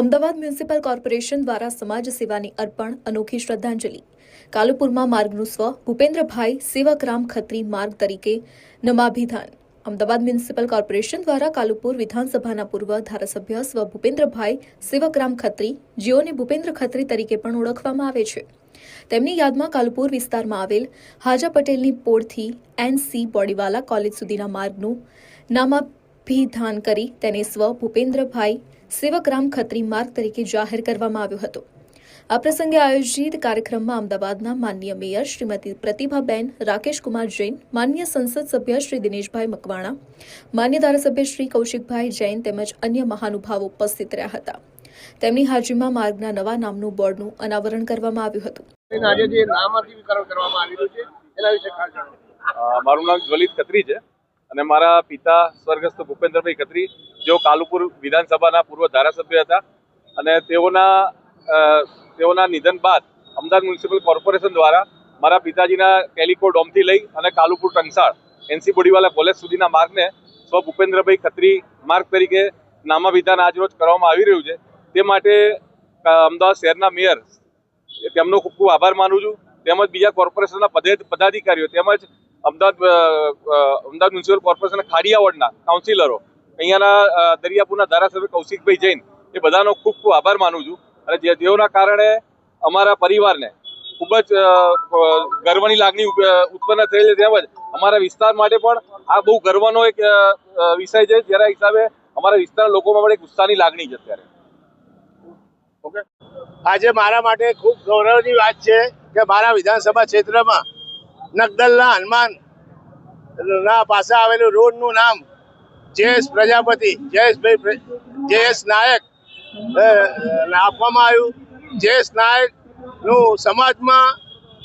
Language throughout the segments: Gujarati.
અમદાવાદ મ્યુનિસિપલ કોર્પોરેશન દ્વારા સમાજ સેવાની અર્પણ અનોખી શ્રદ્ધાંજલિ. કાલુપુરમાં માર્ગનું સ્વ ભૂપેન્દ્રભાઈ સેવકરામ ખત્રી માર્ગ તરીકે નમાભિધાન. અમદાવાદ મ્યુનિસિપલ કોર્પોરેશન દ્વારા કાલુપુર વિધાનસભાના પૂર્વ ધારાસભ્ય સ્વ ભૂપેન્દ્રભાઈ સેવકરામ ખત્રી, જેઓને ભૂપેન્દ્ર ખત્રી તરીકે પણ ઓળખવામાં આવે છે, તેમની યાદમાં કાલુપુર વિસ્તારમાં આવેલ હાજા પટેલની પોળથી એનસી બોડીવાલા કોલેજ સુધીના માર્ગનું નામાભિધાન કરી તેને સ્વ ભૂપેન્દ્રભાઈ સેવકરામ ખત્રી માર્ગ તરીકે જાહેર કરવામાં આવ્યો હતો. આ પ્રસંગે આયોજિત કાર્યક્રમમાં અમદાવાદના માનનીય મેયર શ્રીમતી પ્રતિભાબેન રાકેશકુમાર જૈન, માનનીય સંસદ સભ્ય શ્રી દિનેશભાઈ મકવાણા, માન્ય ધારાસભ્ય શ્રી કૌશિકભાઈ જૈન તેમજ અન્ય મહાનુભાવો ઉપસ્થિત રહ્યા હતા. તેમની હાજરીમાં માર્ગના નવા નામનું બોર્ડનું અનાવરણ કરવામાં આવ્યું હતું. આજે જે નામાભિકરણ કરવામાં આવ્યું છે એના વિશે ખાસ જણાવો. મારું નામ જ્વલિત ખત્રી છે અને મારા પિતા સ્વર્ગસ્થ ભૂપેન્દ્રભાઈ ખત્રી, જેઓ કાલુપુર વિધાનસભાના પૂર્વ ધારાસભ્ય હતા અને તેઓના નિધન બાદ અમદાવાદ મ્યુનિસિપલ કોર્પોરેશન દ્વારા મારા પિતાજીના કેલિકો ડોમથી લઈ અને કાલુપુર ટંકસાળ એનસી બોડીવાલા કોલેજ સુધીના માર્ગને સ્વ ભૂપેન્દ્રભાઈ ખત્રી માર્ગ તરીકે નામાભિધાન આજરોજ કરવામાં આવી રહ્યું છે. તે માટે અમદાવાદ શહેરના મેયર તેમનો ખૂબ ખૂબ આભાર માનું છું, તેમજ બીજા કોર્પોરેશનના પદાધિકારીઓ તેમજ અમદાવાદ મ્યુનિસિપલ કોર્પોરેશનના ખાડિયા વોર્ડના કાઉન્સિલરો, અહીંયાના દરિયાપુરના ધારાસભ્ય કૌશિકભાઈ જૈન, એ બધાનો ખૂબ ખૂબ આભાર માનું છું. અને જેઓના કારણે અમારા પરિવારને ખૂબ જ ગર્વની લાગણી ઉત્પન્ન થયેલી, તેમજ અમારા વિસ્તાર માટે પણ આ બહુ ગર્વનો એક વિષય છે, જેના હિસાબે અમારા વિસ્તારના લોકોમાં પણ એક ઉત્સાહની લાગણી છે. અત્યારે આજે મારા માટે ખૂબ ગૌરવની વાત છે કે મારા વિધાનસભા ક્ષેત્રમાં નગદલના હનુમાન ના પાસે આવેલું રોડનું નામ જયેશ પ્રજાપતિ, જયેશ નાયક આપવામાં આવ્યું. જયેશ નાયકનું સમાજમાં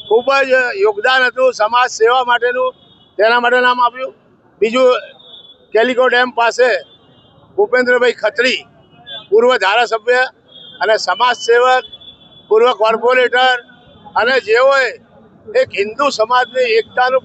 ખૂબ જ યોગદાન હતું, સમાજ સેવા માટેનું, તેના માટે નામ આપ્યું. બીજું, કેલિકો ડેમ પાસે ભૂપેન્દ્રભાઈ ખત્રી, પૂર્વ ધારાસભ્ય અને સમાજ સેવક, પૂર્વ કોર્પોરેટર, અને જેઓએ એક હિન્દુ સમાજની એકતાનું